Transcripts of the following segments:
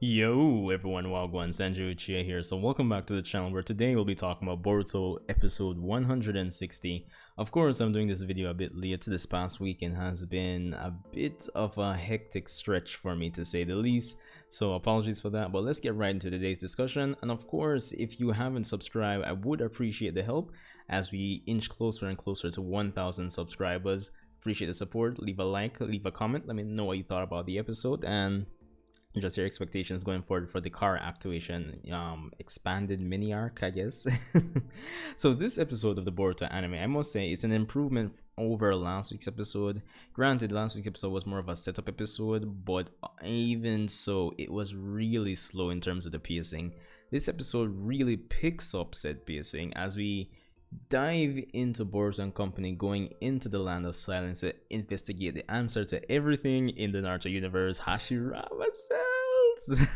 Yo everyone, Wagwan Sanju Uchiha here. So welcome back to the channel where today we'll be talking about Boruto episode 160. Of course, I'm doing this video a bit late. This past weekend has been a bit of a hectic stretch for me to say the least. So apologies for that, but let's get right into today's discussion. And of course, if you haven't subscribed, I would appreciate the help as we inch closer and closer to 1,000 subscribers. Appreciate the support. Leave a like, leave a comment. Let me know what you thought about the episode and just your expectations going forward for the car activation expanded mini arc, I guess. So this episode of the Boruto anime, I must say, it's an improvement over last week's episode. Granted, last week's episode was more of a setup episode, but even so, it was really slow in terms of the pacing. This episode really picks up said pacing as we dive into Boruto and company going into the land of silence to investigate the answer to everything in the Naruto universe, Hashirama cells.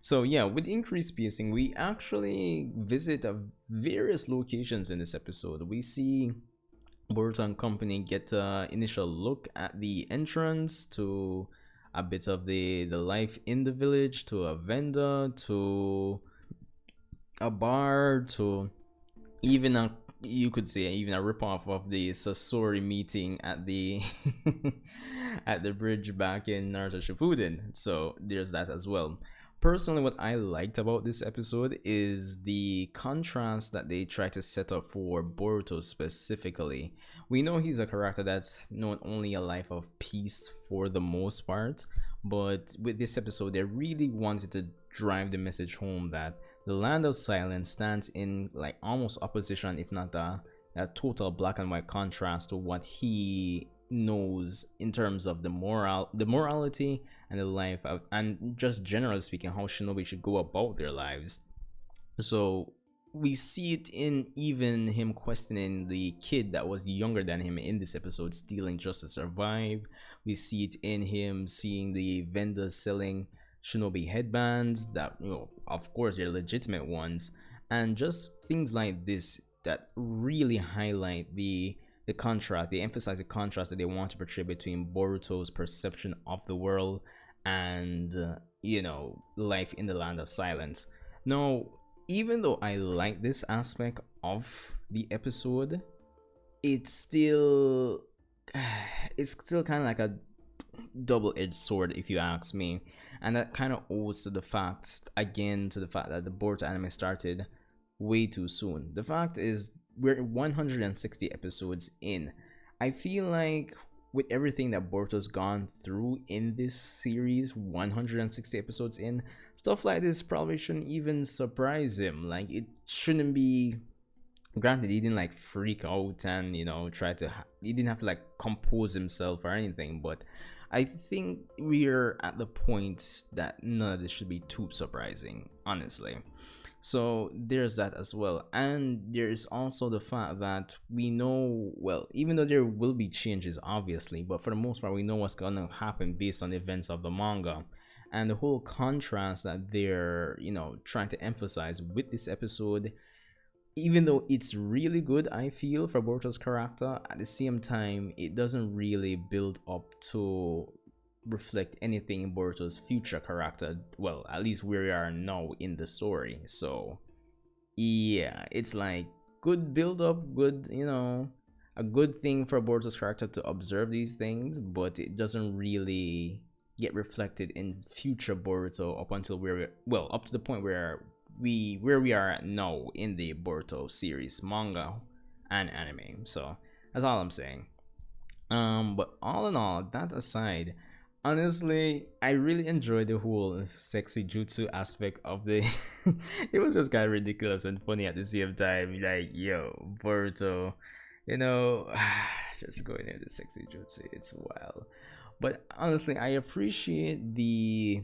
so yeah, with increased pacing, we actually visit various locations in this episode. We see Boruto and company get an initial look at the entrance to a bit of the life in the village, to a vendor, to a bar, to even a, you could say, even a ripoff of the Sasori meeting at the at the bridge back in Naruto Shippuden. So there's that as well. Personally, what I liked about this episode is the contrast that they try to set up for Boruto specifically. We know he's a character that's not only a life of peace for the most part, but with this episode, they really wanted to drive the message home that the land of silence stands in like almost opposition, if not a total black and white contrast to what he knows in terms of the morality and the life of, and just generally speaking, how shinobi should go about their lives. So we see it in even him questioning the kid that was younger than him in this episode, stealing just to survive. We see it in him seeing the vendors selling shinobi headbands that, you know, of course they're legitimate ones, and just things like this that really highlight the contrast. They emphasize the contrast that they want to portray between Boruto's perception of the world and life in the land of silence. Now, even though I like this aspect of the episode, it's still kind of like a double-edged sword, if you ask me, and that kind of owes to the fact that the Boruto anime started way too soon. The fact is, we're 160 episodes in. I feel like with everything that Boruto's gone through in this series, 160 episodes in, stuff like this probably shouldn't even surprise him. Like, it shouldn't be. Granted, he didn't like freak out and he didn't have to like compose himself or anything, but I think we're at the point that none of this should be too surprising, honestly. So there's that as well. And there's also the fact that we know, well, even though there will be changes, obviously, but for the most part, we know what's going to happen based on the events of the manga. And the whole contrast that they're, trying to emphasize with this episode, even though it's really good, I feel, for Boruto's character, at the same time, it doesn't really build up to reflect anything in Boruto's future character. Well, at least where we are now in the story. So, yeah, it's like good build up, good, a good thing for Boruto's character to observe these things, but it doesn't really get reflected in future Boruto up until up to the point where we are at now in the Boruto series, manga and anime. So that's all I'm saying. But all in all, that aside, honestly, I really enjoyed the whole sexy jutsu aspect of the it was just kind of ridiculous and funny at the same time. Like, yo, Boruto, just going into sexy jutsu, it's wild. But honestly, I appreciate the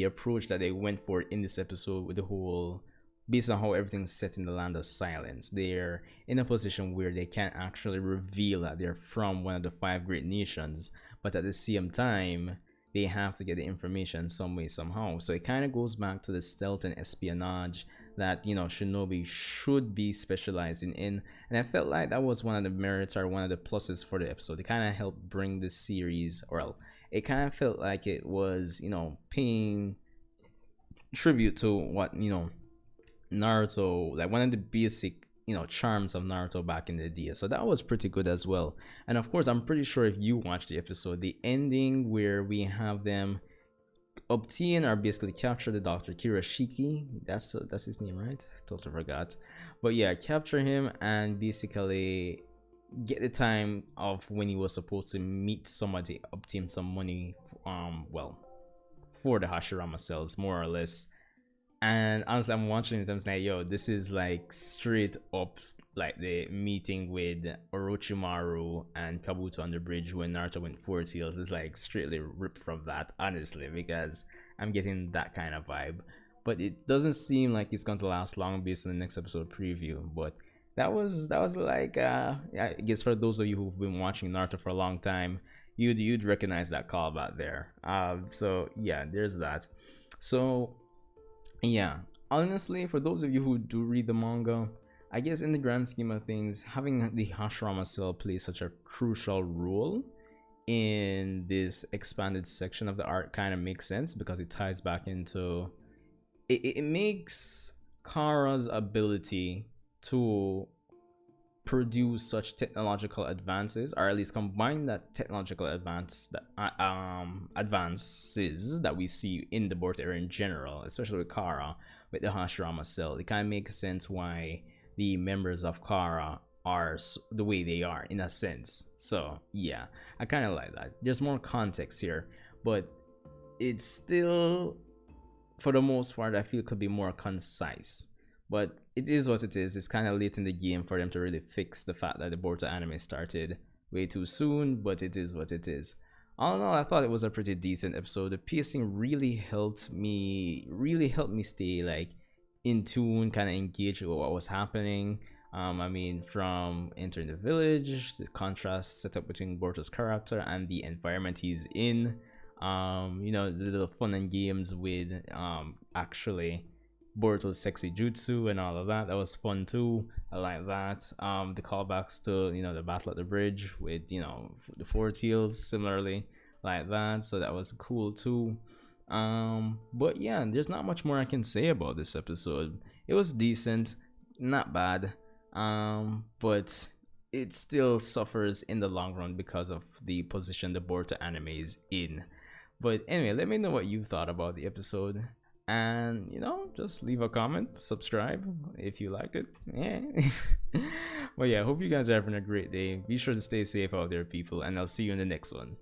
approach that they went for in this episode with the whole, based on how everything's set in the land of silence. They're in a position where they can't actually reveal that they're from one of the 5 great nations, but at the same time they have to get the information some way somehow. So it kind of goes back to the stealth and espionage that shinobi should be specializing in, and I felt like that was one of the merits or one of the pluses for the episode. It kind of helped bring this series, or it kind of felt like it was, paying tribute to what, Naruto, like one of the basic, charms of Naruto back in the day. So that was pretty good as well. And of course, I'm pretty sure if you watched the episode, the ending where we have them obtain or basically capture the Dr. Kirashiki, that's his name, right? Totally forgot. But yeah, capture him and basically get the time of when he was supposed to meet somebody, obtain some money, well, for the Hashirama cells, more or less. And honestly, I'm watching it, I'm like, yo, this is like straight up like the meeting with Orochimaru and Kabuto on the bridge when Naruto went four tails. It's like straightly ripped from that, honestly, because I'm getting that kind of vibe. But it doesn't seem like it's going to last long based on the next episode preview. But that was like I guess for those of you who've been watching Naruto for a long time, you'd recognize that callback there. So yeah, there's that. So yeah, honestly, for those of you who do read the manga, I guess in the grand scheme of things, having the Hashirama Cell play such a crucial role in this expanded section of the art kind of makes sense because it ties back into it makes Kara's ability to produce such technological advances, or at least combine that technological advances that we see in the Boruto era in general, especially with Kara, with the Hashirama Cell. It kind of makes sense why the members of Kara are the way they are in a sense. So yeah, I kind of like that. There's more context here, but it's still, for the most part, I feel could be more concise. But it is what it is. It's kind of late in the game for them to really fix the fact that the Boruto anime started way too soon, but it is what it is. All in all, I thought it was a pretty decent episode. The pacing really helped me stay like in tune, kind of engaged with what was happening. I mean, from entering the village, the contrast set up between Boruto's character and the environment he's in. The little fun and games with actually Boruto's sexy jutsu and all of that. That was fun too. I like that. The callbacks to the battle at the bridge with the four tails, similarly like that. So that was cool too. But yeah, there's not much more I can say about this episode. It was decent, not bad. But it still suffers in the long run because of the position the Boruto anime is in. But anyway, let me know what you thought about the episode. And just leave a comment, subscribe if you liked it. Yeah. But yeah, hope you guys are having a great day. Be sure to stay safe out there, people, and I'll see you in the next one.